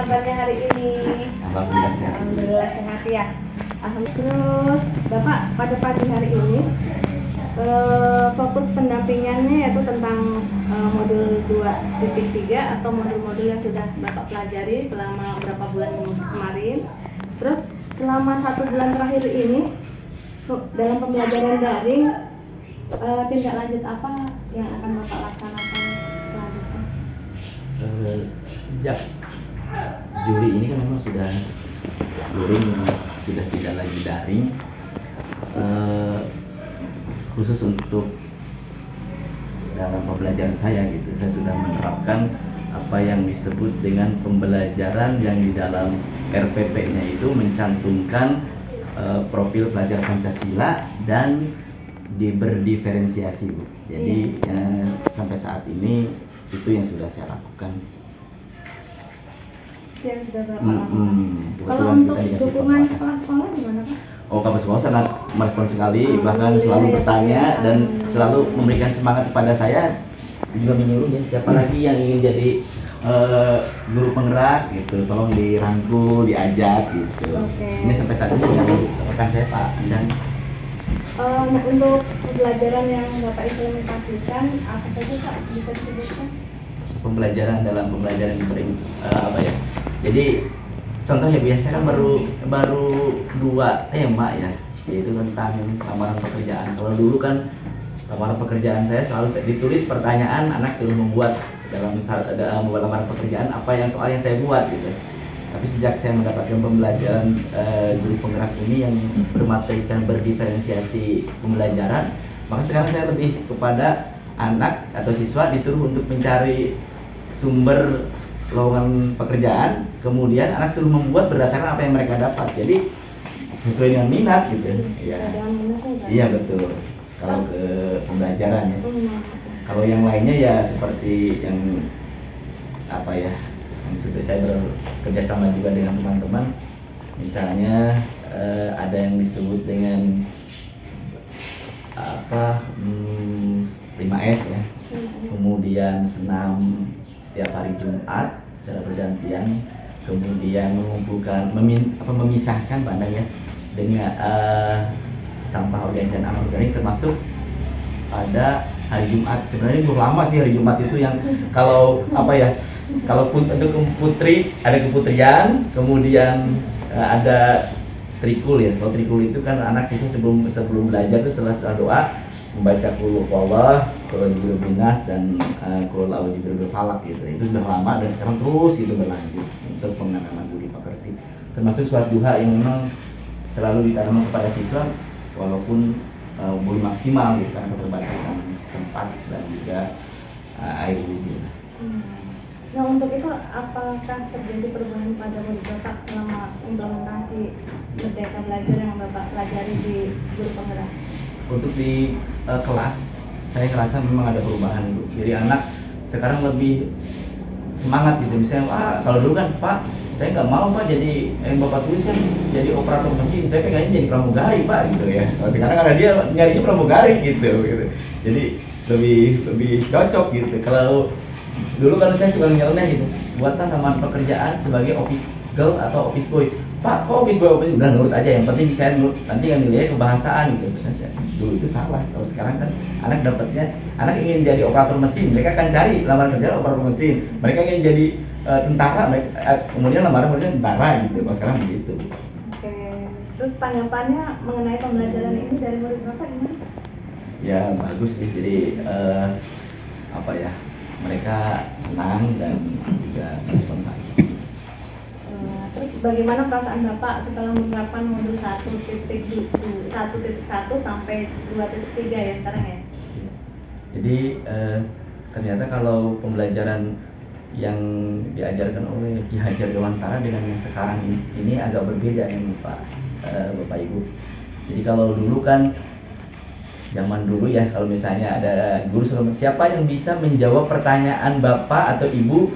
kabarnya hari ini? Alhamdulillah sehat. Alhamdulillah sehat ya. Alhamdulillah. Terus Bapak pada pagi hari ini fokus pendampingannya yaitu tentang modul 2.3 atau modul-modul yang sudah Bapak pelajari selama beberapa bulan kemarin. Terus selama 1 bulan terakhir ini dalam pembelajaran daring, tindak lanjut apa yang akan Bapak laksanakan selanjutnya? Sejak Juli ini kan memang sudah luring, sudah tidak lagi daring. Khusus untuk dalam pembelajaran saya gitu, saya sudah menerapkan apa yang disebut dengan pembelajaran yang di dalam RPP-nya itu mencantumkan profil pelajar Pancasila dan berdiferensiasi, Bu. Jadi sampai saat ini itu yang sudah saya lakukan. Yang sudah berapa lama? Kalau untuk dukungan kepala sekolah gimana, Pak? Kepala sekolah sangat merespon sekali, bahkan selalu bertanya dan selalu memberikan semangat kepada saya, juga menyuruh ya siapa lagi yang ingin jadi guru penggerak gitu, tolong dirangkul, diajak gitu. Ini sampai saat ini rekan saya Pak dan untuk pembelajaran yang Bapak implementasikan apa saja Pak, bisa disebutkan? Pembelajaran apa ya? Jadi contoh ya biasanya kan baru 2 tema ya, yaitu tentang lamaran pekerjaan. Kalau dulu kan lamaran pekerjaan saya selalu ditulis pertanyaan, anak suruh membuat dalam membuat lamaran pekerjaan apa yang soal yang saya buat gitu. Tapi sejak saya mendapatkan pembelajaran guru penggerak ini yang bermaterikan berdiferensiasi pembelajaran, maka sekarang saya lebih kepada anak atau siswa disuruh untuk mencari sumber lowongan pekerjaan, kemudian anak suruh membuat berdasarkan apa yang mereka dapat. Jadi sesuai dengan minat gitu. Iya betul. Kalau ke pembelajaran ya. Kalau yang lainnya ya seperti yang apa ya, yang sudah saya bekerja sama juga dengan teman-teman. Misalnya ada yang disebut dengan 5S ya. Kemudian senam setiap hari Jumat secara bergantian, kemudian mengumpulkan memisahkan pandang ya dengan sampah organik dan anorganik, termasuk pada hari Jumat. Sebenarnya belum lama sih hari Jumat itu yang kalau apa ya, kalau untuk putri ada keputrian, kemudian ada trikul ya. Kalau trikul itu kan anak siswa sebelum belajar itu setelah doa membaca qul huwallah, qul a'udzu binas dan qul a'udzu birabbil falaq gitu. Itu sudah lama dan sekarang terus itu berlanjut untuk penanaman budi pekerti. Termasuk sholat duha yang memang selalu ditanam kepada siswa walaupun belum maksimal gitu karena keterbatasan tempat dan juga air wudhu. Nah untuk itu apakah terjadi perubahan pada murid Bapak selama implementasi Merdeka Belajar yang Bapak pelajari di guru penggerak? Untuk di kelas saya ngerasa memang ada perubahan Bu. Jadi anak sekarang lebih semangat gitu. Misalnya kalau dulu kan Pak saya nggak mau Pak jadi yang Bapak tulis kan jadi operator mesin, saya pengennya jadi pramugari Pak gitu ya. Kalau sekarang karena dia nyarinya pramugari gitu. Jadi lebih cocok gitu. Kalau dulu kan saya suka nyeleneh gitu, buatlah taman pekerjaan sebagai office girl atau office boy. Pak, kok office boy udah nurut aja, yang penting saya nurut, nanti yang nilainya kebahasaan gitu. Dulu itu salah. Kalau sekarang kan anak ingin jadi operator mesin, mereka akan cari lamaran kerja operator mesin. Mereka ingin jadi tentara, kemudian lamaran kerja tentara gitu. Kalau sekarang begitu. Oke. Terus tanggapannya mengenai pembelajaran ini dari murid Bapak gimana? Ya bagus sih. Jadi apa ya? Mereka senang dan juga respon baik. Terus bagaimana perasaan Bapak setelah menerapkan modul 1.1 sampai 2.3 ya sekarang ya? Jadi ternyata kalau pembelajaran yang diajarkan oleh Ki Hajar Dewantara dengan yang sekarang ini agak berbeda ya Bapak Ibu. Jadi kalau dulu kan zaman dulu ya, kalau misalnya ada guru suruh siapa yang bisa menjawab pertanyaan Bapak atau Ibu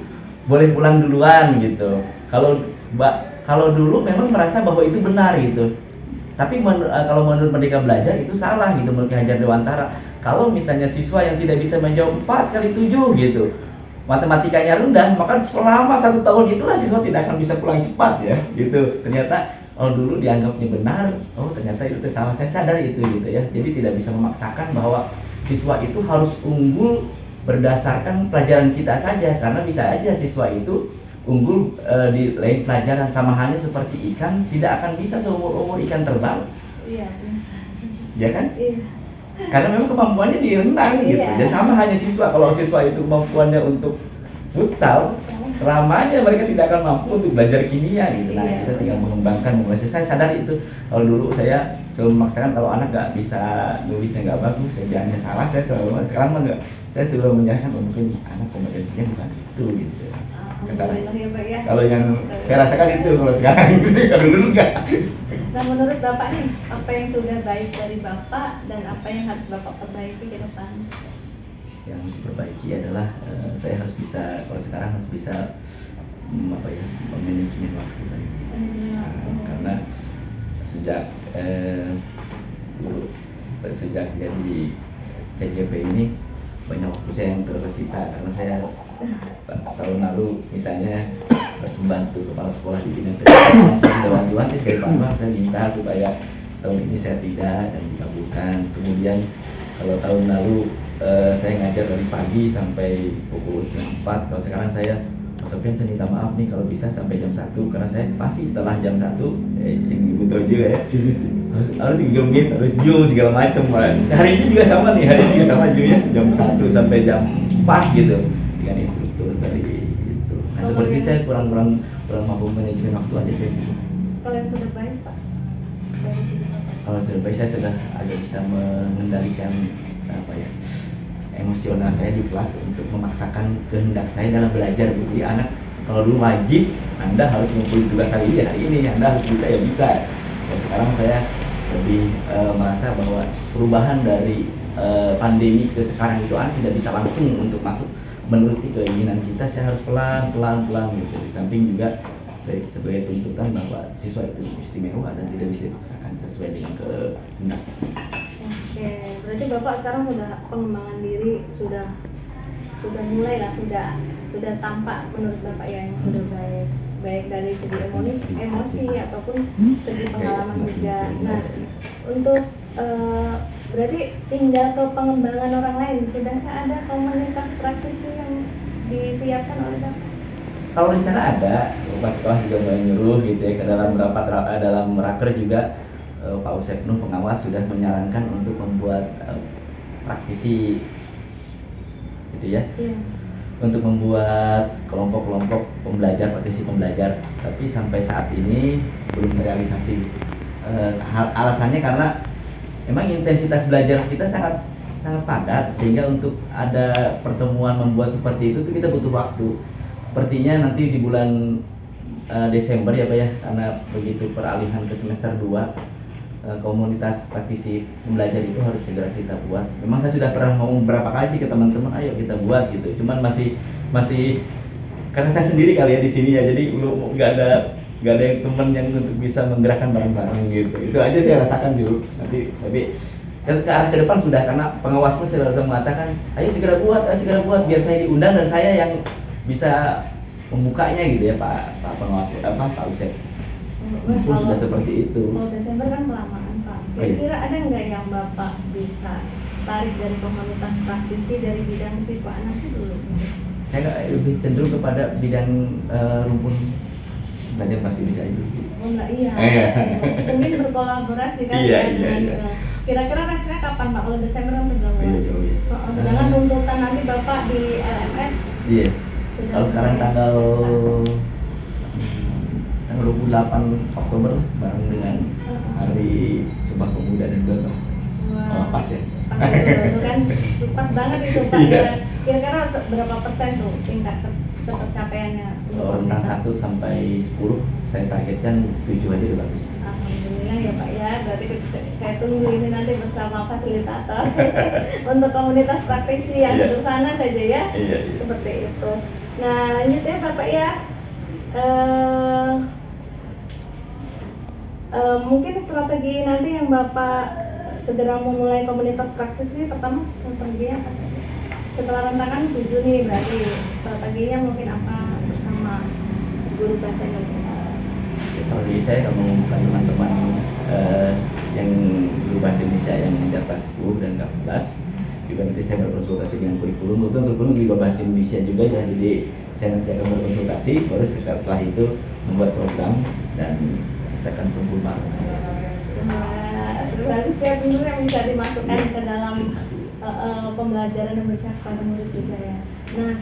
boleh pulang duluan gitu. Kalau dulu memang merasa bahwa itu benar gitu. Tapi kalau menurut Merdeka Belajar itu salah gitu menurut Ki Hajar Dewantara. Kalau misalnya siswa yang tidak bisa menjawab 4 kali 7 gitu, matematikanya rendah, maka selama 1 tahun itulah siswa tidak akan bisa pulang cepat ya, gitu. Ternyata dulu dianggapnya benar, ternyata itu salah. Saya sadar itu gitu ya. Jadi tidak bisa memaksakan bahwa siswa itu harus unggul berdasarkan pelajaran kita saja, karena bisa aja siswa itu unggul di lain pelajaran, sama halnya seperti ikan, tidak akan bisa seumur-umur ikan terbang. Iya. Ya kan? Iya. Karena memang kemampuannya di renang gitu. Iya. Dan sama hanya siswa, kalau siswa itu kemampuannya untuk futsal, selamanya mereka tidak akan mampu untuk belajar kimia gitu. Nah, Iya. kita tinggal mengembangkan. Saya sadar itu. Kalau dulu saya selalu memaksakan kalau anak nggak bisa nulisnya nggak bagus, saya jangan salah. Saya selalu, sekarang mah nggak. Saya selalu menyerahkan mungkin anak kompetensinya bukan itu gitu. Alhamdulillah ya Pak ya. Kalau yang saya rasakan itu kalau sekarang, kalau dulu enggak. Nah, menurut Bapak nih, apa yang sudah baik dari Bapak dan apa yang harus Bapak perbaiki ke depan? Yang harus diperbaiki adalah saya harus bisa, kalau sekarang harus bisa memanajemen waktu tadi. Karena sejak sejak jadi CGP ini banyak waktu saya yang tersita, karena saya tahun lalu misalnya harus membantu kepala sekolah di bidang pendidikan. Saya sudah wanti-wanti dari Pak Bang, saya minta supaya tahun ini saya tidak dan dikabulkan. Kemudian kalau tahun lalu saya ngajar dari pagi sampai pukul 4, kalau sekarang saya Sofian, saya minta maaf nih kalau bisa sampai jam 1, karena saya pasti setelah jam 1 yang ibu tahu juga ya, harus gigil, harus zoom segala macam. Hari ini juga sama nih, hari ini juga sama zoom ya, jam 1 sampai jam 4 gitu dengan instruktur dari itu. Nah, seperti saya kurang mampu manajemen waktu aja saya. Kalau yang sudah baik Pak, dari sisi Bapak? Kalau sudah baik, saya sudah agak bisa mengendalikan emosional saya di kelas untuk memaksakan kehendak saya dalam belajar. Jadi anak kalau dulu wajib Anda harus ngumpulin tugas hari ini, Anda harus bisa ya bisa. Nah, sekarang saya lebih merasa bahwa perubahan dari pandemi ke sekarang itu anak tidak bisa langsung untuk masuk menuruti keinginan kita. Saya harus pelan gitu. Di samping juga sebagai tuntutan bahwa siswa itu istimewa dan tidak bisa dipaksakan sesuai dengan kehendak. Oke, berarti Bapak sekarang sudah pengembangan diri sudah mulai lah, sudah tampak menurut Bapak ya, yang sudah baik dari segi emosi ataupun segi pengalaman juga. Nah, untuk berarti tinggal ke pengembangan orang lain, sudahkah ada komunitas praktisi yang disiapkan oleh Bapak? Kalau rencana ada, Pak Sekolah juga mulai nyuruh gitu ya, ke dalam dalam raker juga Pak Usep Nuh pengawas sudah menyarankan untuk membuat praktisi gitu ya, untuk membuat kelompok-kelompok praktisi pembelajar, tapi sampai saat ini belum terrealisasi. Alasannya karena memang intensitas belajar kita sangat padat, sehingga untuk ada pertemuan membuat seperti itu kita butuh waktu. Sepertinya nanti di bulan Desember ya Pak ya, karena begitu peralihan ke semester 2, komunitas praktisi pembelajar itu harus segera kita buat. Memang saya sudah pernah ngomong beberapa kali sih ke teman-teman, ayo kita buat gitu. Cuman masih karena saya sendiri kali ya di sini ya, jadi belum nggak ada yang teman yang untuk bisa menggerakkan bareng-bareng gitu. Itu aja saya rasakan dulu. Tapi ke arah ke depan sudah, karena pengawas pun sudah mengatakan, ayo segera buat biar saya diundang dan saya yang bisa membukanya gitu ya Pak pengawas Pak Usep. Pun sudah seperti itu. Kalau Desember kan kelamaan Pak. Kira-kira ada nggak yang Bapak bisa tarik dari komunitas praktisi dari bidang siswaan nanti dulu? Saya lebih cenderung kepada bidang rumpun belajar bahasa Indonesia itu. Oh enggak, iya. Mungkin berkolaborasi kan? Iya. Kira-kira rasanya kapan Pak? Kalau Desember kan udah mulai. Iya. Sedangkan tuntutan nanti Bapak di LMS. Iya. Kalau sekarang tanggal 28 Oktober bareng dengan Hari Sumpah Pemuda dan Berbahasa. Oh, pas ya. Itu kan pas banget itu Pak. Kira-kira berapa persen tuh tingkat tercapaiannya? Rentang 1 sampai 10, saya targetkan 7 aja udah bagus. Alhamdulillah ya Pak ya. Berarti saya tunggu ini nanti bersama fasilitator untuk komunitas praktisi yang sederhana saja ya. Iya. Seperti itu. Nah, lanjut ya Bapak ya. Mungkin strategi nanti yang Bapak segera memulai komunitas praktisi, pertama strateginya apa saja? setelah rentakan 7 nih, berarti strateginya mungkin apa bersama guru bahasa Indonesia? Strategi saya kalau membuka teman-teman yang guru bahasa Indonesia yang mengajar kelas 10 dan kelas 11 juga nanti saya berkonsultasi dengan kurikulum. Kurikulum juga bahasa Indonesia juga ya, jadi saya nanti akan berkonsultasi, baru setelah itu membuat program dan kita akan kumpul bareng. Berarti saya dulu yang bisa dimasukkan ke dalam pembelajaran yang berkah pada murid juga ya. Nah,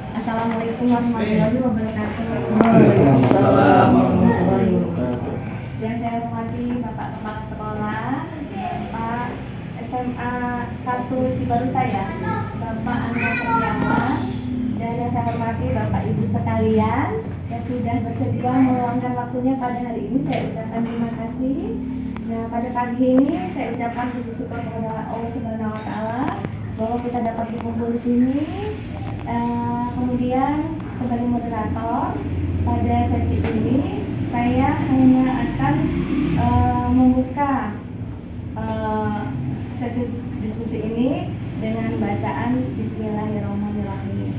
Assalamualaikum warahmatullahi wabarakatuh. Waalaikumsalam warahmatullahi wabarakatuh. Yang saya hormati Bapak Kepala Sekolah, Bapak SMA 1 Cibaru saya, Bapak Anwar Setiawan, dan yang saya hormati Bapak Ibu sekalian yang sudah bersedia meluangkan waktunya pada hari ini, saya ucapkan terima kasih. Nah, pada pagi ini saya ucapkan puji syukur kepada Allah Subhanahu wa Ta'ala bahwa kita dapat berkumpul di sini. Kemudian sebagai moderator pada sesi ini saya hanya akan membuka sesi diskusi ini dengan bacaan Bismillahirrahmanirrahim.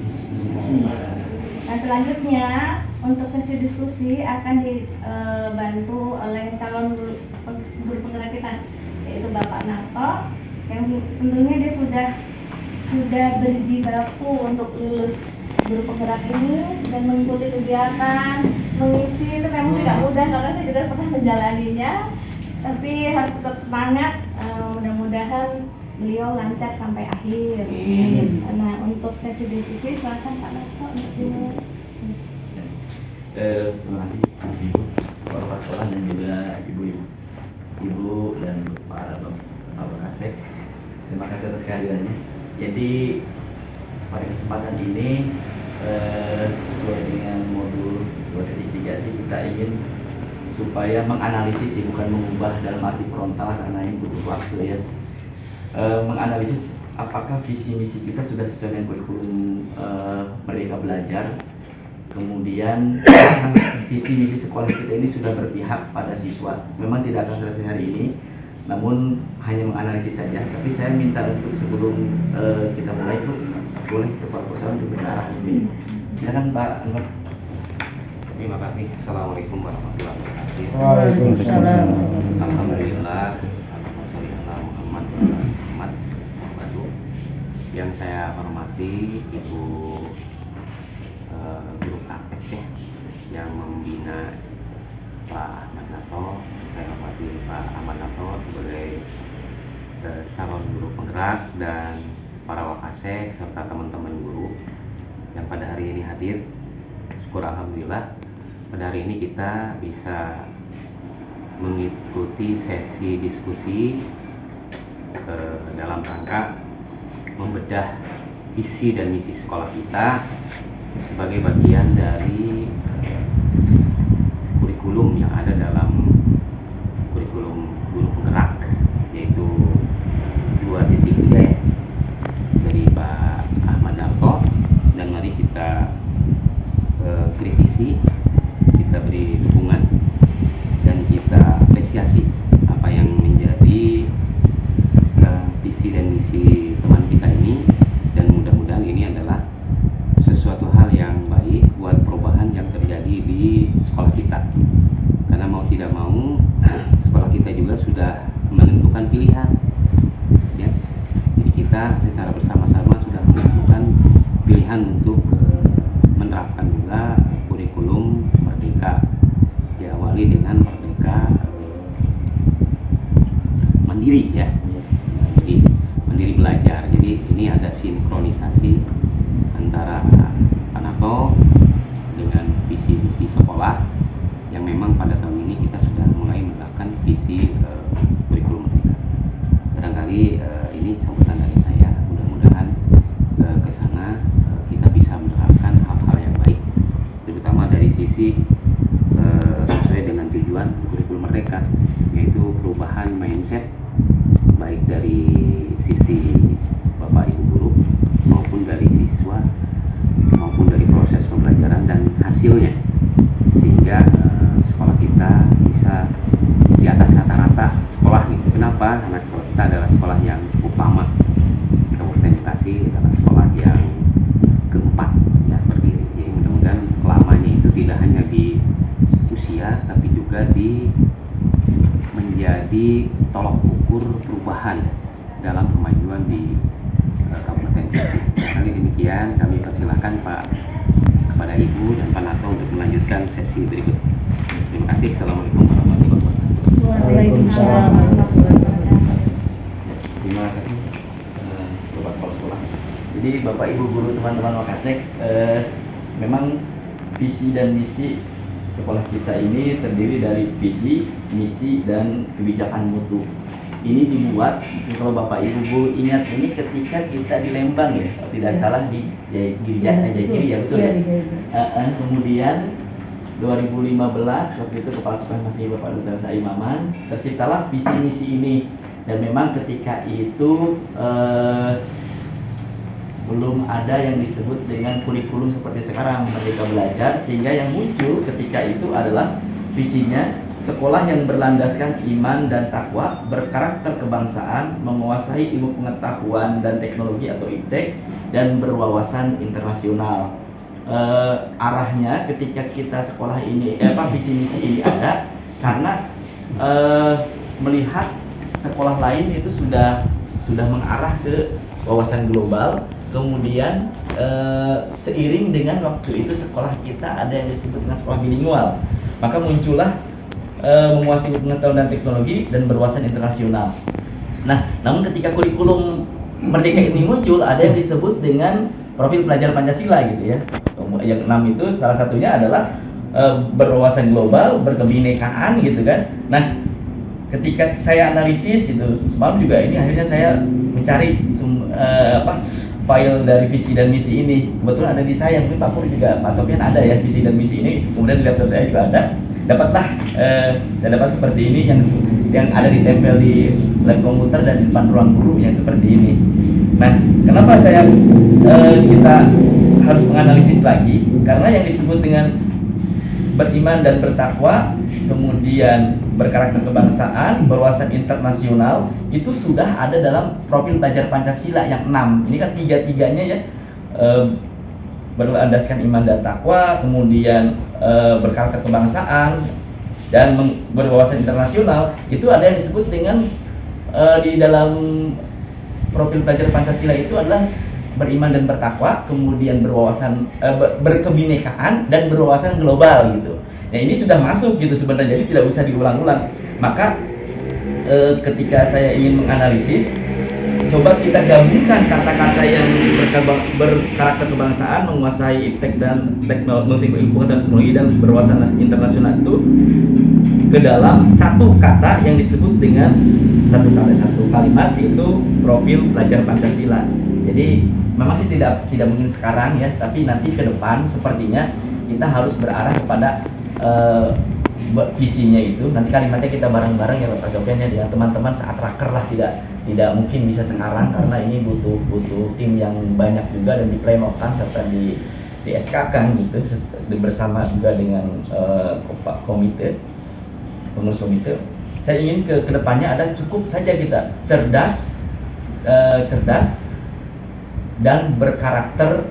Nah, selanjutnya untuk sesi diskusi akan dibantu oleh calon guru penggerak kita, yaitu Bapak Narto, yang tentunya dia sudah berjibaku untuk lulus guru penggerak ini dan mengikuti kegiatan mengisi itu memang tidak mudah karena saya juga pernah menjalaninya, tapi harus tetap semangat. Mudah-mudahan beliau lancar sampai akhir. Nah, untuk sesi diskusi silakan Pak Narto untuk dimulai. Terima kasih Ibu Kepala Sekolah dan juga Ibu dan para Bapak Kasek. Terima kasih atas kehadirannya. Jadi pada kesempatan ini sesuai dengan modul 2.3 sih kita ingin supaya menganalisis sih, bukan mengubah dalam arti frontal karena ini butuh waktu ya. Menganalisis apakah visi misi kita sudah sesuai dengan kurikulum Merdeka Belajar. Kemudian visi misi sekolah kita ini sudah berpihak pada siswa. Memang tidak akan selesai hari ini, namun hanya menganalisis saja. Tapi saya minta untuk sebelum kita mulai itu boleh berproposal untuk berarah dulu. Silakan Pak Anwar. Terima kasih. Assalamualaikum warahmatullahi wabarakatuh. Waalaikumsalam. Alhamdulillah. Muhammad. Yang saya hormati Ibu guru praktek ya, yang membina Pak Ahmad Narto. Saya hormati Pak Ahmad Narto sebagai calon guru penggerak dan para wakasek serta teman-teman guru yang pada hari ini hadir. Syukur alhamdulillah pada hari ini kita bisa mengikuti sesi diskusi dalam rangka membedah visi dan misi sekolah kita sebagai bagian dari kurikulum yang ada dalam kurikulum guru penggerak, yaitu 2.3 ya, dari Pak Ahmad Narto. Dan mari kita kritisi, kita beri dukungan dan kita apresiasi apa yang menjadi visi dan misi teman kita ini, dan mudah-mudahan ini adalah sesuatu hal yang baik buat perubahan yang terjadi di sekolah kita. Karena mau tidak mau sekolah kita juga sudah menentukan pilihan ya. Jadi kita secara bersama-sama sudah menentukan pilihan untuk menerapkan juga kurikulum Merdeka, diawali dengan Merdeka Mandiri ya. Jadi mandiri belajar. Jadi ini ada sinkronisasi antara Pak Narto dengan visi-visi sekolah yang memang pada tahun ini kita sudah mulai menerapkan visi kurikulum Merdeka. Barangkali ini sambutan dari saya. Mudah-mudahan ke sana kita bisa menerapkan hal-hal yang baik, terutama dari sisi sesuai dengan tujuan kurikulum Merdeka, yaitu perubahan mindset baik dari sisi Bapak Ibu guru maupun dari siswa maupun dari proses pembelajaran dan hasilnya, sehingga sekolah kita bisa di atas rata-rata sekolah gitu. Kenapa? Karena sekolah kita adalah sekolah yang cukup lama menjadi tolok ukur perubahan dalam kemajuan di Kabupaten Gresik. Kali demikian kami persilahkan Pak kepada Ibu dan Pak Narto untuk melanjutkan sesi berikut. Terima kasih. Assalamualaikum warahmatullahi wabarakatuh. Waalaikumsalam warahmatullahi wabarakatuh. Terima kasih Bapak Kepala Sekolah. Jadi Bapak Ibu guru teman-teman Wakasek, memang visi dan misi sekolah kita ini terdiri dari visi, misi, dan kebijakan mutu. Ini dibuat, kalau Bapak Ibu guru ingat, ini ketika kita di Lembang ya, kalau tidak salah di Jayagiri ya, betul ya. Kemudian 2015 waktu itu kepala sekolah masih Bapak Dr. Saim Maman, terciptalah visi misi ini. Dan memang ketika itu belum ada yang disebut dengan kurikulum seperti sekarang Merdeka Belajar, sehingga yang muncul ketika itu adalah visinya sekolah yang berlandaskan iman dan takwa, berkarakter kebangsaan, menguasai ilmu pengetahuan dan teknologi atau iptek, dan berwawasan internasional. Arahnya ketika kita sekolah ini, visi misi ini ada karena melihat sekolah lain itu sudah mengarah ke wawasan global. Kemudian seiring dengan waktu itu sekolah kita ada yang disebut dengan sekolah bilingual, maka muncullah menguasai pengetahuan dan teknologi dan berwawasan internasional. Nah, namun ketika kurikulum Merdeka ini muncul, ada yang disebut dengan profil pelajar Pancasila gitu ya. Yang 6 itu salah satunya adalah berwawasan global, berkebinekaan gitu kan. Nah, ketika saya analisis gitu, semalam juga ini akhirnya saya mencari file dari visi dan misi ini. Kebetulan ada di saya, mungkin Pak Pur juga, Pak Sofian ada ya visi dan misi ini. Kemudian di laptop saya juga ada. Dapatlah saya dapat seperti ini yang ada ditempel di lab komputer dan di depan ruang guru yang seperti ini. Nah, kenapa kita harus menganalisis lagi? Karena yang disebut dengan beriman dan bertakwa, kemudian berkarakter kebangsaan, berwawasan internasional, itu sudah ada dalam profil pelajar Pancasila yang 6. Ini kan tiga-tiganya ya, berlandaskan iman dan takwa, kemudian berkarakter kebangsaan, dan berwawasan internasional. Itu ada yang disebut dengan di dalam profil pelajar Pancasila itu adalah beriman dan bertakwa, kemudian berkebinekaan, dan berwawasan global gitu. Nah, ini sudah masuk gitu sebenarnya, jadi tidak usah diulang-ulang. Maka ketika saya ingin menganalisis, coba kita gabungkan kata-kata yang berkarakter kebangsaan, menguasai iptek dan teknologi dan berwawasan internasional itu ke dalam satu kata yang disebut dengan satu kalimat, yaitu profil pelajar Pancasila. Jadi memang sih tidak mungkin sekarang ya, tapi nanti ke depan sepertinya kita harus berarah kepada visinya itu. Nanti kalimatnya kita bareng-bareng ya Bapak Sofian ya, dengan teman-teman saat raker lah, tidak mungkin bisa sekarang karena ini butuh tim yang banyak juga dan diplenokan serta di SK-kan gitu bersama juga dengan komite pengurus komite. Saya ingin ke depannya ada cukup saja kita cerdas dan berkarakter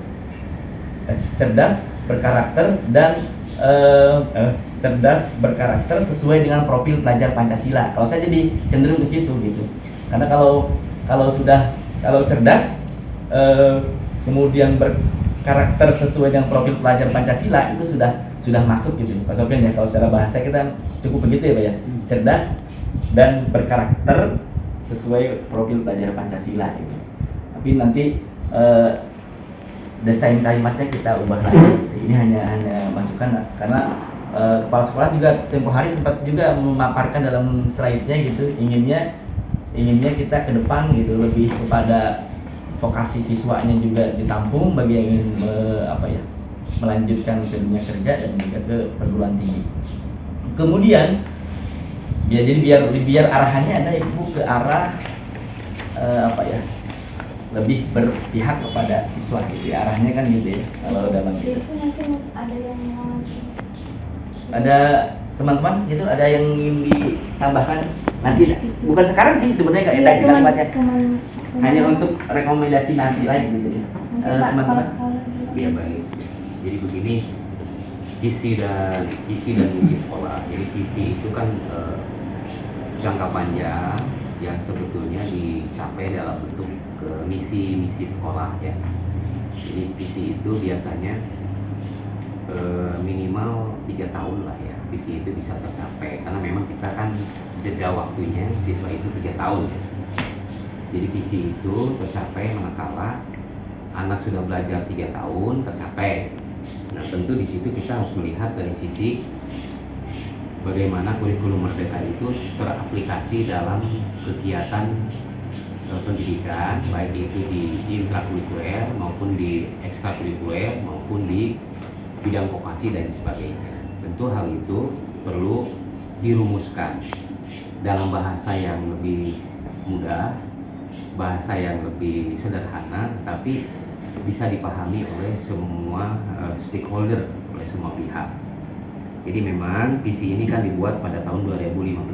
sesuai dengan profil pelajar Pancasila. Kalau saya jadi cenderung ke situ gitu. Karena kalau cerdas kemudian berkarakter sesuai dengan profil pelajar Pancasila, itu sudah masuk gitu Pak Sofian ya. Kalau secara bahasa kita cukup begitu ya Pak ya. Cerdas dan berkarakter sesuai profil pelajar Pancasila gitu. Tapi nanti desain kalimatnya kita ubah lagi. Ini hanya masukan karena kepala sekolah juga tempo hari sempat juga memaparkan dalam slide-nya gitu, inginnya kita ke depan gitu lebih kepada vokasi siswanya juga ditampung bagi yang ingin melanjutkan ke dunia kerja dan juga ke perguruan tinggi. Kemudian ya, jadi biar arahannya ada Ibu ke arah lebih berpihak kepada siswa gitu ya, arahnya kan gitu ya. Kalau dalam mungkin ada yang masih ada teman-teman gitu, ada yang ingin ditambahkan nanti, bukan sekarang sih sebenarnya Kak Eda kalimatnya, hanya untuk rekomendasi nanti lagi gitu ya teman-teman. Ya baik, jadi begini, visi dan misi sekolah. Jadi visi itu kan jangka panjang yang sebetulnya dicapai dalam bentuk misi sekolah ya. Jadi visi itu biasanya minimal 3 tahun lah ya, visi itu bisa tercapai karena memang kita kan jeda waktunya siswa itu 3 tahun ya. Jadi visi itu tercapai manakala anak sudah belajar 3 tahun tercapai. Nah tentu di situ kita harus melihat dari sisi bagaimana kurikulum merdeka itu teraplikasi dalam kegiatan pendidikan, baik itu di intrakurikuler maupun di ekstrakurikuler maupun di bidang vokasi dan sebagainya. Tentu hal itu perlu dirumuskan dalam bahasa yang lebih mudah, bahasa yang lebih sederhana, tetapi bisa dipahami oleh semua stakeholder, oleh semua pihak. Jadi memang visi ini kan dibuat pada tahun 2015.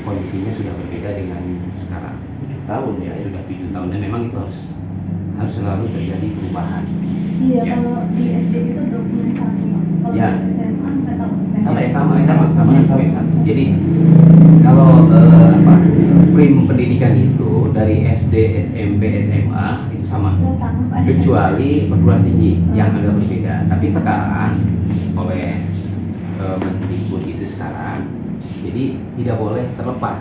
Kondisinya sudah berbeda dengan sekarang. 7 tahun ya. Sudah 7 tahun dan memang itu harus selalu terjadi perubahan. Iya, Ya. kalau di SD itu dokumen satu, kalau Ya. di SMA nggak tahu. Sama. Jadi kalau prim pendidikan itu dari SD, SMP, SMA itu sama, Ya, sama, Pak. kecuali perguruan tinggi yang agak berbeda. Tapi sekarang oleh Mendikbud itu sekarang, jadi tidak boleh terlepas.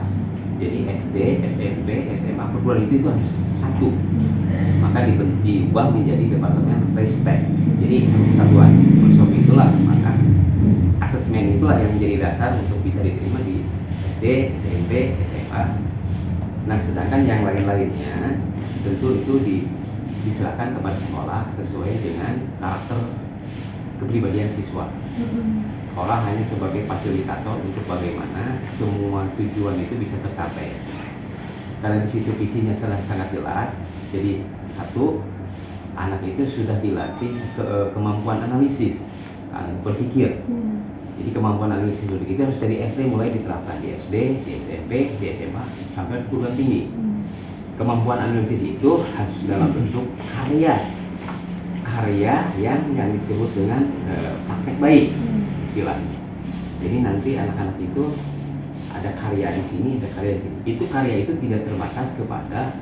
Jadi SD, SMP, SMA, perguruan itu harus satu. Maka diubah menjadi departemen Ristek. Jadi satu kesatuan. Oleh sebab itulah maka asesmen itulah yang menjadi dasar untuk bisa diterima di SD, SMP, SMA. Nah, sedangkan yang lain-lainnya tentu itu diserahkan kepada sekolah sesuai dengan karakter kepribadian siswa. Sekolah hanya sebagai fasilitator untuk bagaimana semua tujuan itu bisa tercapai. Karena di situ visinya sangat jelas. Jadi satu, anak itu sudah dilatih kemampuan analisis, berpikir. Jadi kemampuan analisis berpikir itu harus dari SD mulai diterapkan di SD, di SMP, di SMA sampai perguruan tinggi. Kemampuan analisis itu harus dalam bentuk karya yang disebut dengan praktek baik istilahnya. Jadi nanti anak-anak itu ada karya di sini, ada karya di sini. Itu karya itu tidak terbatas kepada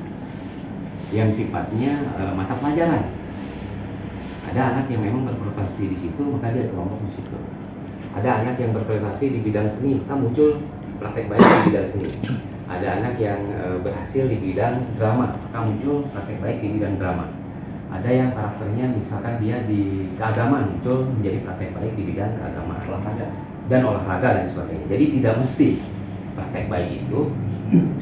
yang sifatnya mata pelajaran. Ada anak yang memang berprestasi di situ, maka dia kelompok di situ. Ada anak yang berprestasi di bidang seni, maka muncul praktek baik di bidang seni. Ada anak yang berhasil di bidang drama, maka muncul praktek baik di bidang drama. Ada yang karakternya misalkan dia di keagamaan, muncul menjadi praktek baik di bidang keagamaan, olahraga dan sebagainya. Jadi tidak mesti praktek baik itu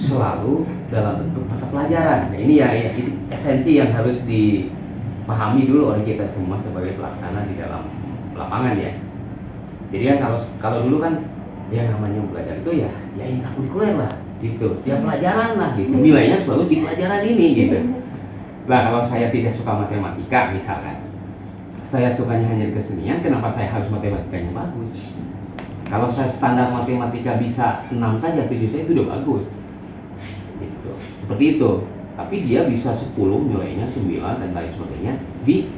selalu dalam bentuk mata pelajaran. Nah, ini ya itu esensi yang harus dipahami dulu oleh kita semua sebagai pelaksana di dalam lapangan ya. Jadi kan kalau dulu kan yang namanya belajar itu ya intrakurikuler lah gitu, ya pelajaran lah gitu, nilainya bagus di pelajaran ini gitu. Nah kalau saya tidak suka matematika misalkan, saya sukanya hanya di kesenian, kenapa saya harus matematikanya bagus? Kalau saya standar matematika bisa 6 saja, 7 saja itu udah bagus gitu. Seperti itu. Tapi dia bisa 10, nilainya 9 dan lain sebagainya di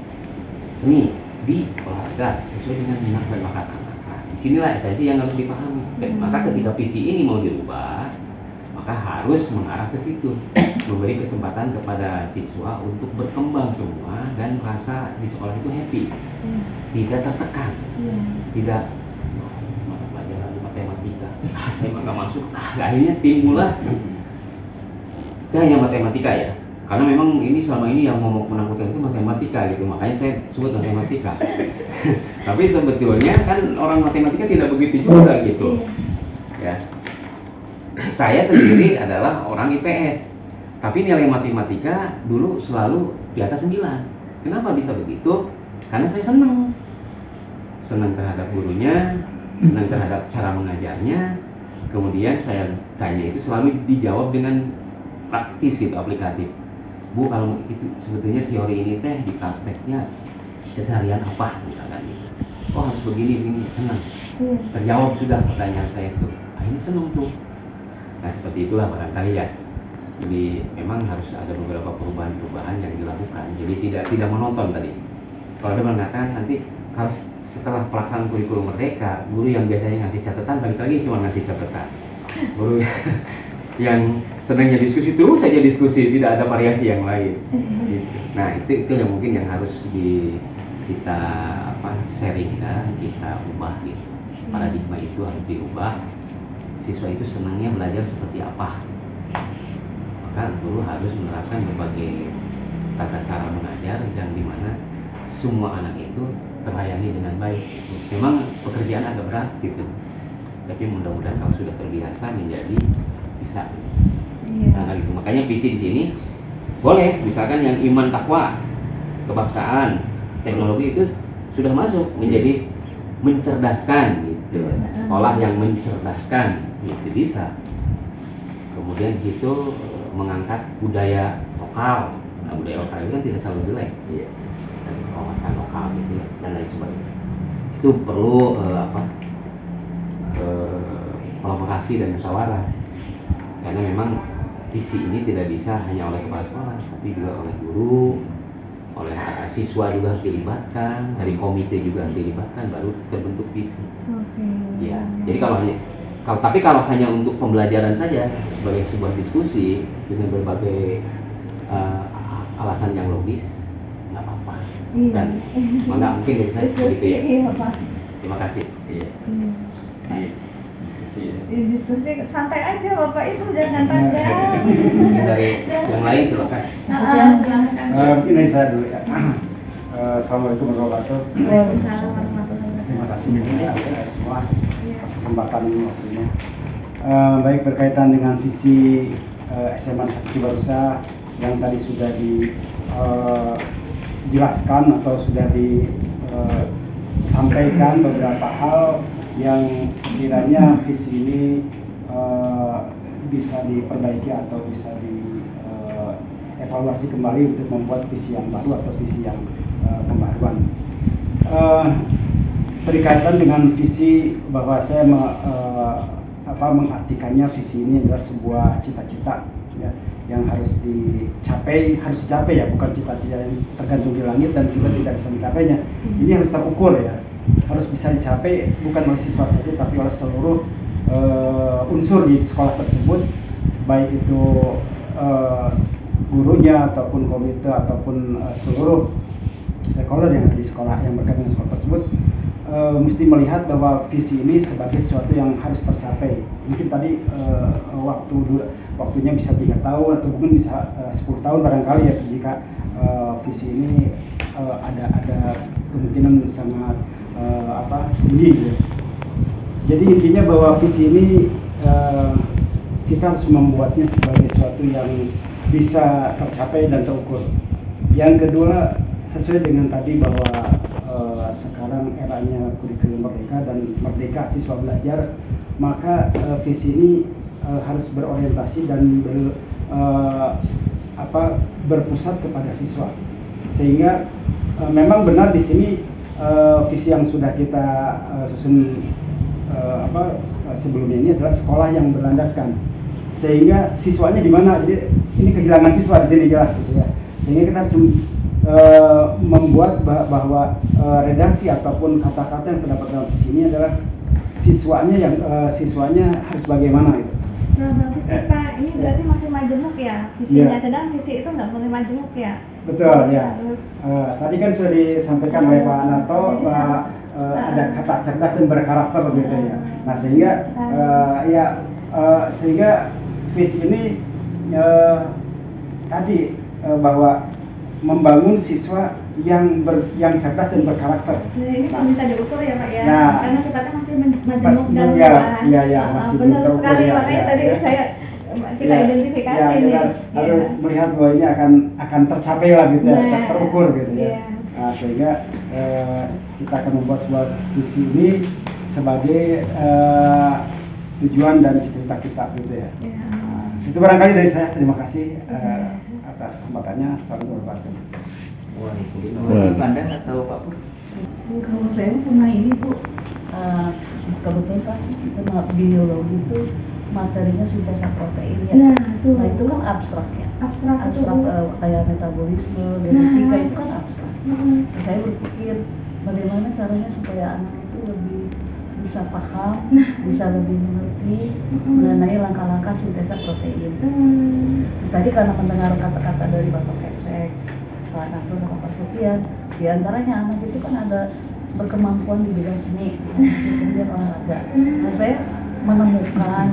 seni, di olahraga sesuai dengan minat dan bakat anak. Nah, disinilah esensi yang harus dipahami. Dan maka ketika visi ini mau dirubah, maka harus mengarah ke situ, memberi kesempatan kepada siswa untuk berkembang semua dan merasa di sekolah itu happy, tidak tertekan, tidak mata pelajaran matematika, saya nggak masuk, akhirnya timbullah saya hanya matematika ya, karena memang ini selama ini yang momok menakutkan itu matematika gitu, makanya saya sebut matematika. Tapi sebetulnya kan orang matematika tidak begitu juga gitu, ya. Saya sendiri adalah orang IPS, tapi nilai matematika dulu selalu di atas 9. Kenapa bisa begitu? Karena saya senang terhadap gurunya, senang terhadap cara mengajarnya. Kemudian saya tanya itu selalu dijawab dengan praktis gitu, aplikatif. Bu, kalau itu sebetulnya teori ini teh di prakteknya keseharian apa misalkan gitu. Oh harus begini, senang. Terjawab sudah pertanyaan saya itu. Akhirnya senang tuh. Nah seperti itulah barangkali ya. Jadi memang harus ada beberapa perubahan-perubahan yang dilakukan. Jadi tidak menonton tadi. Kalau ada mengatakan nanti kalau setelah pelaksanaan kurikulum merdeka, guru yang biasanya ngasih catatan balik lagi cuma ngasih catatan. Guru yang senangnya diskusi terus saja diskusi, tidak ada variasi yang lain. Gitu. Nah itu yang mungkin yang harus kita sharingkan, kita ubah gitu. Paradigma itu harus diubah. Siswa itu senangnya belajar seperti apa? Maka guru harus menerapkan berbagai tata cara mengajar yang dimana semua anak itu terlayani dengan baik. Memang pekerjaan agak berat gitu, tapi mudah-mudahan kalau sudah terbiasa menjadi bisa. Nah, gitu. Makanya visi di sini boleh, misalkan yang iman, takwa, kebangsaan, teknologi itu sudah masuk menjadi mencerdaskan gitu. Sekolah yang mencerdaskan itu bisa. Kemudian di situ mengangkat budaya lokal. Nah, budaya lokal itu kan tidak selalu jelek. Dan kawasan lokal gitu ya, dan lain sebagainya. Itu perlu kolaborasi dan musyawarah, karena memang visi ini tidak bisa hanya oleh kepala sekolah, tapi juga oleh guru, oleh siswa juga harus dilibatkan, dari komite juga harus dilibatkan, baru terbentuk visi. Ya, jadi kalau hanya untuk pembelajaran saja sebagai sebuah diskusi dengan berbagai alasan yang logis, nggak apa-apa. Dan nggak mungkin dari saya seperti itu ya. Terima kasih. Diskusi santai aja Bapak Ibu, jangan tajam. Dari yang lain silakan. Ini saya dulu ya. Assalamualaikum warahmatullahi wabarakatuh. Terima kasih semua atas kesempatan waktunya. Baik, berkaitan dengan visi SMA Negeri 1 Cibarusah yang tadi sudah dijelaskan atau sudah disampaikan beberapa hal yang sekiranya visi ini bisa diperbaiki atau bisa dievaluasi kembali untuk membuat visi yang baru atau visi yang pembaruan. Berkaitan dengan visi, bahwa saya mengartikannya visi ini adalah sebuah cita-cita ya, yang harus dicapai ya, bukan cita-cita yang tergantung di langit dan kita tidak bisa mencapainya. Ini harus terukur ya, harus bisa dicapai bukan oleh siswa saja tapi oleh seluruh unsur di sekolah tersebut, baik itu gurunya ataupun komite ataupun seluruh stakeholder yang ada di sekolah yang berkaitan dengan sekolah tersebut. Mesti melihat bahwa visi ini sebagai sesuatu yang harus tercapai. Mungkin tadi waktunya bisa 3 tahun atau mungkin bisa 10 tahun barangkali ya, jika visi ini ada kemungkinan sangat tinggi gitu. Jadi intinya bahwa visi ini kita harus membuatnya sebagai sesuatu yang bisa tercapai dan terukur. Yang kedua, sesuai dengan tadi bahwa sekarang eranya kurikulum merdeka dan merdeka siswa belajar, maka visi ini harus berorientasi dan berpusat kepada siswa, sehingga memang benar di sini visi yang sudah kita susun sebelumnya ini adalah sekolah yang berlandaskan, sehingga siswanya di mana. Jadi ini kehilangan siswa di sini jelas gitu ya, sehingga kita harus membuat bahwa redaksi ataupun kata-kata yang terdapat dalam visi ini adalah siswanya harus bagaimana gitu. Nah, bagus nih Pak, ini berarti masih majemuk ya visinya, sedang visi itu nggak boleh majemuk ya? Betul ya. Tadi kan sudah disampaikan oleh Pak Narto ada kata cerdas dan berkarakter gitu ya. Nah sehingga visi ini tadi bahwa membangun siswa yang cerdas dan berkarakter. Nah, ini bisa diukur ya Pak ya, karena sifatnya masih majemuk dan masih benar terukur, sekali ya, makanya tadi kita identifikasi kita harus melihat bahwa ini akan tercapai lah gitu ya, terukur gitu ya. Nah, sehingga kita akan membuat sebuah visi ini sebagai tujuan dan cita-cita kita gitu ya. Nah, itu barangkali dari saya. Terima kasih atas kesempatannya. Salam hormat. Waalaikumsalam. Pandang atau Pak Pur? Kalau saya pernah ini Bu, kebetulan kan kita biologi itu materinya sintesa protein ya. Nah itu kan abstrak ya. Abstrak kayak metabolisme, genetika itu kan abstrak. Nah, saya berpikir bagaimana caranya supaya anak itu lebih bisa paham, bisa lebih mengerti mengenai langkah-langkah sintesa protein. Tadi karena mendengar kata-kata dari Bapak Kesek, Pak Nato sama Pak Sofian, di antaranya anak itu kan ada berkemampuan di bidang seni, kemudian olahraga. Nah, saya menemukan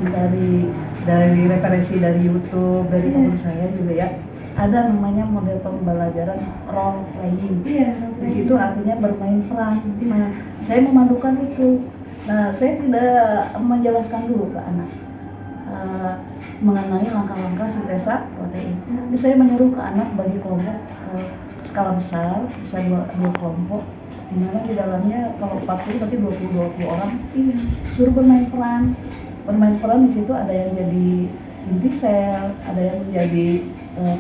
dari referensi dari YouTube, dari teman saya juga ya, ada namanya model pembelajaran role playing. Di situ artinya bermain peran. Nah, saya memadukan itu. Nah, saya tidak menjelaskan dulu ke anak mengenai langkah-langkah sintesa protein. Jadi saya menyuruh ke anak bagi kelompok skala besar, bisa dua kelompok, dimana di dalamnya kalau 40 berarti 20 orang, suruh bermain peran. Bermain peran di situ ada yang jadi inti sel, ada yang menjadi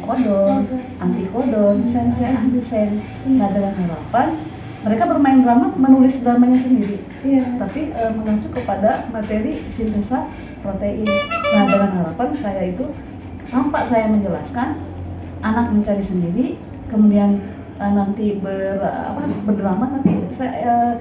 kodon, anti kodon, sen anti sen. Nah, dengan harapan mereka bermain drama, menulis dramanya sendiri, tapi mengacu kepada materi sintesa protein. Nah, dengan harapan saya itu tanpa saya menjelaskan, anak mencari sendiri, kemudian nanti berdrama, nanti saya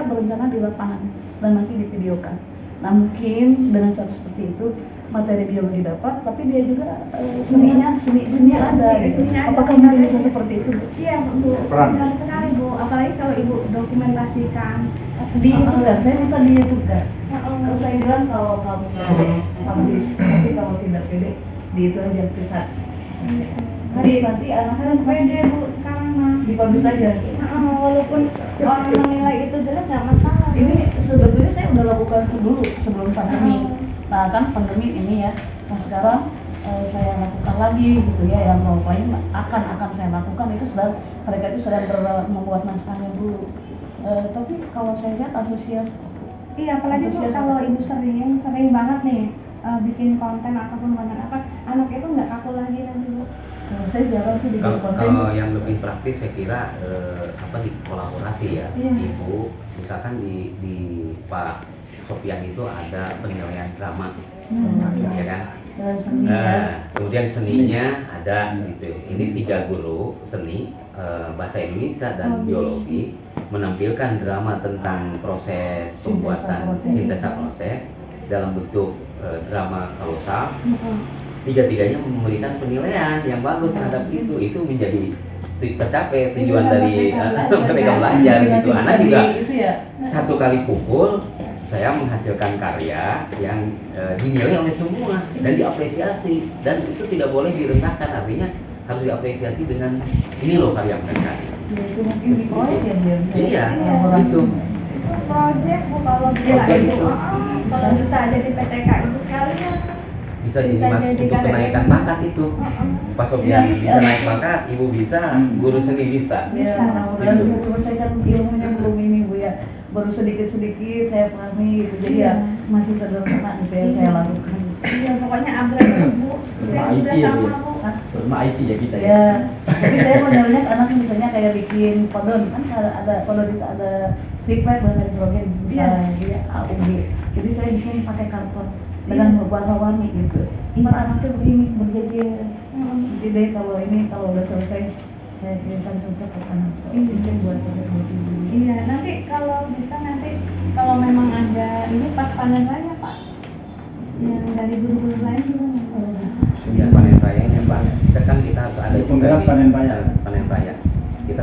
berencana di lapangan dan nanti divideokan. Nah, mungkin dengan cara seperti itu materi biologi dapat, tapi dia juga seninya ada. Apakah mungkin bisa seperti itu? Iya Bu, benar sekali Bu. Apalagi kalau Ibu dokumentasikan di YouTube kan, saya minta di YouTube kan. Terus saya bilang kalau kamu publish, tapi kalau tidak pede, di itu aja kita. Jadi nanti anak harus pede Bu sekarang mah. dipublish aja. Walaupun orang menilai itu jelek nggak masalah. Ini sebetulnya saya udah lakukan sebelum pandemi. Nah, kan pandemi ini ya. Nah, sekarang saya lakukan lagi gitu ya, yang role playing akan saya lakukan itu mereka itu sedang membuat naskahnya dulu. Tapi kalau saya lihat antusias. Iya, apalagi tuh kalau Ibu sering banget nih bikin konten ataupun konten apa, anak itu nggak kaku lagi nanti Bu. Kalau saya jarang sih bikin konten. Kalau yang lebih praktis saya kira di kolaborasi ya. Ibu misalkan di Pak Sofian itu ada penilaian drama, ya kan? Nah, kemudian seninya ada gitu. Ini 3 guru seni, bahasa Indonesia dan biologi menampilkan drama tentang proses pembuatan sintesa proses dalam bentuk drama kolosal. Tiga-tiganya memberikan penilaian yang bagus terhadap itu menjadi tercapai tujuan dari mereka belajar gitu. Anak juga satu kali pukul saya menghasilkan karya yang dinilai oleh semua dan diapresiasi, dan itu tidak boleh direndahkan, artinya harus diapresiasi dengan ini loh karya mereka. Itu mungkin di proyek ya biar. Iya, itu. Project Bu, kalau bisa Ibu, kalau bisa jadi PTK Ibu sekalian. Bisa dimasuk untuk kenaikan bakat itu. Pak Sofian bisa naik bakat, Ibu bisa, guru seni bisa. Dan cuma saya kan ilmunya belum ini Bu ya, baru sedikit-sedikit saya pahami gitu, jadi ya masih sederhana gitu ya saya lakukan. Iya, pokoknya upgrade terus Bu. Saya udah sama Bu. Terima IT ya kita ya. Ya, tapi saya modelnya ke anak misalnya kayak bikin kodon, kan ada kodon itu ada fliplet bahasa hidrogen bisa dia AUG. Jadi saya bikin pakai karton dengan warna-warni gitu. Biar anaknya begini berjejer. Jadi deh kalau udah selesai saya kirimkan contoh ke anak. Mungkin buat contoh buat ibu. Iya, nanti kalau bisa kalau memang ada ini pas panen raya Pak. Yang dari guru-guru lain juga Ya, panen rayanya Pak. Kita harus ada penggerak panen raya. Panen raya. Kita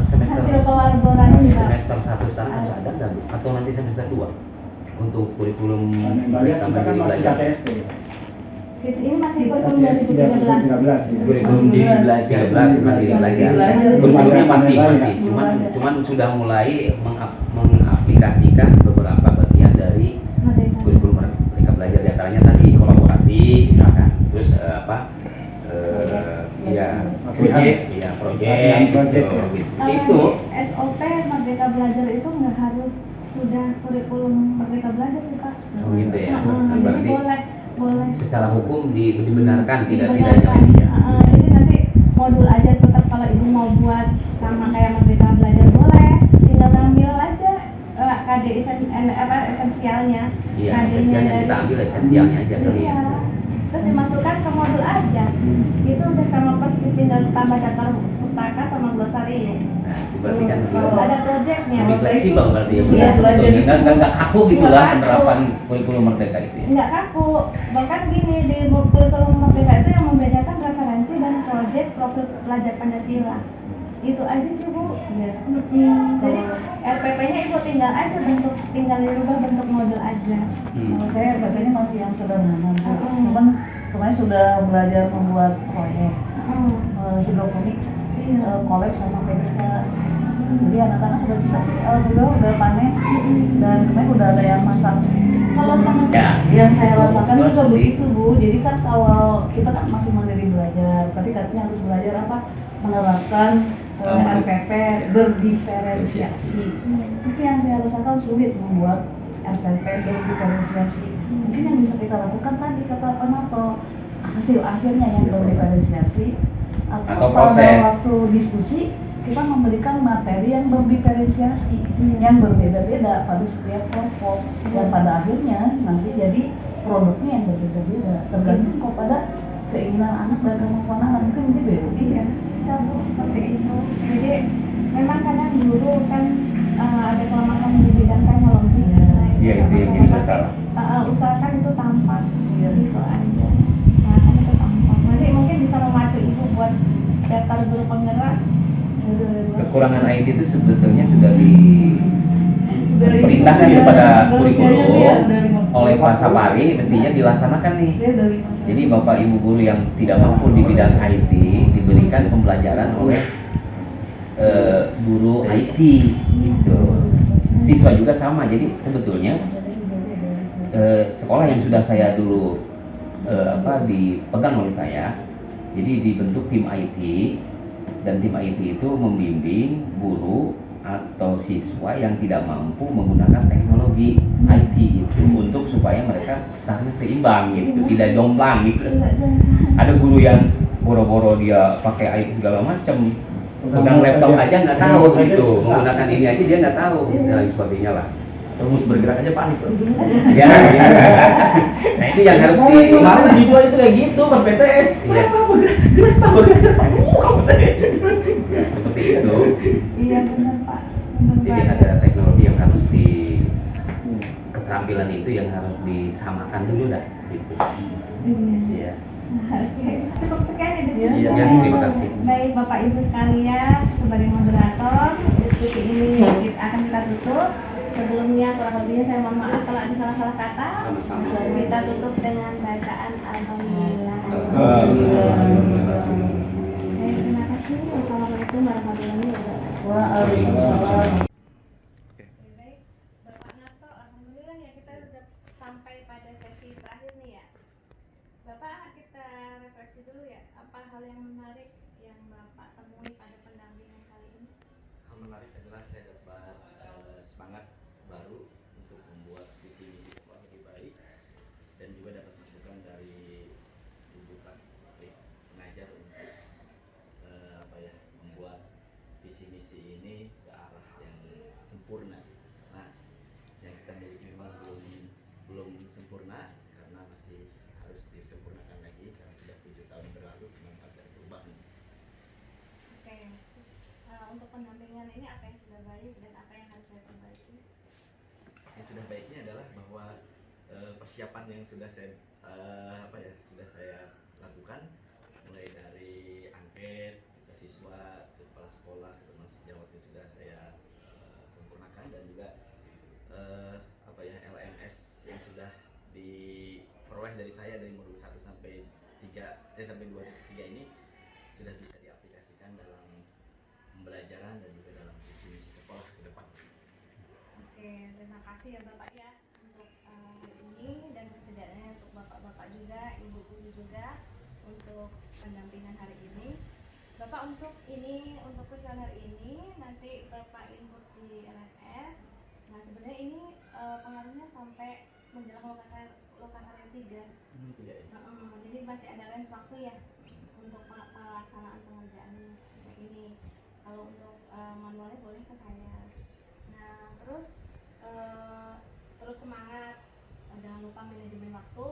semester hasil kolaborasi Pak. semester 1 sekarang harus ada nggak Bu? Atau nanti semester 2 untuk kurikulum Panen raya kita kan masih KTSP. Ini masih kurikulum 2013. 2013 ya. Kurikulum di belajar, mandiri belajar. Kurikulumnya masih, cuman sudah mulai mengaplikasikan beberapa bagian dari kurikulum Merdeka Belajar, di antaranya tadi kolaborasi misalkan, terus proyek itu SOP Merdeka Belajar itu nggak harus sudah kurikulum Merdeka Belajar sih Pak. Oh gitu ya. Jadi boleh secara hukum dibenarkan tidak dibenarkan. tidaknya. Jadi nanti modul aja tetap, kalau Ibu mau buat sama kayak Merdeka Belajar boleh, tinggal ambil aja KD esensialnya. Iya, esensialnya kita ambil esensialnya aja dari. Terus dimasukkan ke modul aja. Itu udah sama persis, tinggal tambah daftar pustaka sama glosari. Nah, itu berarti kan Terus ada projectnya. lebih fleksibel berarti ya. Iya, Sebetulnya nggak kaku gitu lah Nggak kaku. penerapan kurikulum merdeka itu ya. Nggak kaku, bahkan gini di kurikulum merdeka itu yang membedakan referensi dan project profil pelajar Pancasila. Itu aja sih Bu. Iya. Jadi RPP-nya Ibu tinggal dirubah bentuk model aja. Kalau saya katanya masih yang sederhana, Bu. Mm. Cuman kemarin sudah belajar membuat proyek hidroponik, collab sama PBK. Jadi anak-anak udah bisa sih, alhamdulillah udah panen dan kemarin udah ada yang masak. Kalau teman Ya. Yang saya rasakan Kebetulan juga sedih. begitu Bu. Jadi kan kalau kita kan masih mandiri belajar, tapi katanya harus belajar apa? Menerapkan RPP berdiferensiasi. Tapi yang saya rasakan sulit membuat RPP berdiferensiasi. Mungkin yang bisa kita lakukan tadi kata Pak Nato, hasil akhirnya yang berdiferensiasi Atau pada proses. waktu diskusi kita memberikan materi yang berdiferensiasi yang berbeda-beda pada setiap kelompok dan pada akhirnya nanti jadi produknya yang berbeda-beda tergantung kepada keinginan anak dan kemampuan anak mungkin beda. Iya, bisa Bu seperti itu. Jadi memang kadang guru kan ada kelemahan di bidang teknologi. Iya, itu yang jadi masalah. Usahakan itu tampak. Iya. Gitu aja. Usahakan itu tampak. Nanti mungkin bisa memacu Ibu buat daftar guru penggerak. Kekurangan IT itu sebetulnya sudah diperintahkan kepada kurikulum oleh Pak Sapari, mestinya dilaksanakan nih. Jadi Bapak Ibu guru yang tidak mampu di bidang IT diberikan pembelajaran oleh guru IT gitu. Siswa juga sama. Jadi sebetulnya sekolah yang sudah saya dulu dipegang oleh saya, jadi dibentuk tim IT dan tim IT itu membimbing guru atau siswa yang tidak mampu menggunakan teknologi IT itu untuk supaya mereka startnya seimbang gitu, tidak jomplang gitu. Ada guru yang boro-boro dia pakai IT segala macam, pegang laptop aja nggak tahu gitu, menggunakan ini aja dia nggak tahu dan lain sebagainya lah. Rumus bergerak aja panik tuh. Ya, gitu. Nah itu yang harus di. Kemarin siswa itu kayak gitu pas PTS. Iya. Ya, seperti itu. Iya benar Pak. Benar Jadi banget. ada teknologi yang harus keterampilan itu yang harus disamakan dulu dah gitu. Iya. Oke, cukup sekian ya diskusi Iya, kami. terima kasih. Baik Bapak Ibu sekalian, sebagai moderator diskusi ini akan kita tutup. Sebelumnya kurang lebihnya saya mohon maaf kalau ada salah-salah kata. Sama-sama. Kita tutup dengan bacaan Alhamdulillah. Baik, terima kasih. Wassalamualaikum warahmatullahi wabarakatuh. Waalaikumsalam. Baik, Bapak Nato, alhamdulillah ya kita sudah sampai pada sesi terakhir nih ya. Bapak, kita refleksi dulu ya, apa hal yang menarik yang Bapak temui pada pendampingan kali ini? Hal menarik adalah saya dapat semangat baru untuk membuat visi misi sekolah lebih baik dan juga dapat masukan dari Ibu pengajar untuk membuat visi misi ini ke arah yang sempurna. Nah, yang kita miliki memang belum sempurna karena masih harus disempurnakan lagi karena sudah 7 tahun berlalu memang harus ada perubahan. Oke, untuk pendampingan ini apa yang sudah baik dan apa yang harus saya perbaiki? Yang sudah baiknya adalah bahwa persiapan yang sudah saya sudah saya lakukan mulai dari angket ke siswa, ke kepala sekolah, ke teman sejawat yang sudah saya sempurnakan dan juga LMS yang sudah diperoleh dari saya dari modul 1 sampai 2-3 ini sudah bisa diaplikasikan dalam pembelajaran dan juga dalam visi misi sekolah ke depan. Oke, terima kasih ya Bapak ya untuk hari ini dan persediaannya untuk Bapak-Bapak juga, Ibu Guru juga untuk pendampingan hari ini. Bapak untuk kuesioner ini nanti Bapak input di LMS. Nah sebenarnya ini pengaruhnya sampai menjelang lokakarya 3. Jadi masih ada range waktu ya untuk pelaksanaan pengerjaannya seperti ini. Kalau untuk manualnya boleh ke saya. Nah terus semangat, jangan lupa manajemen waktu.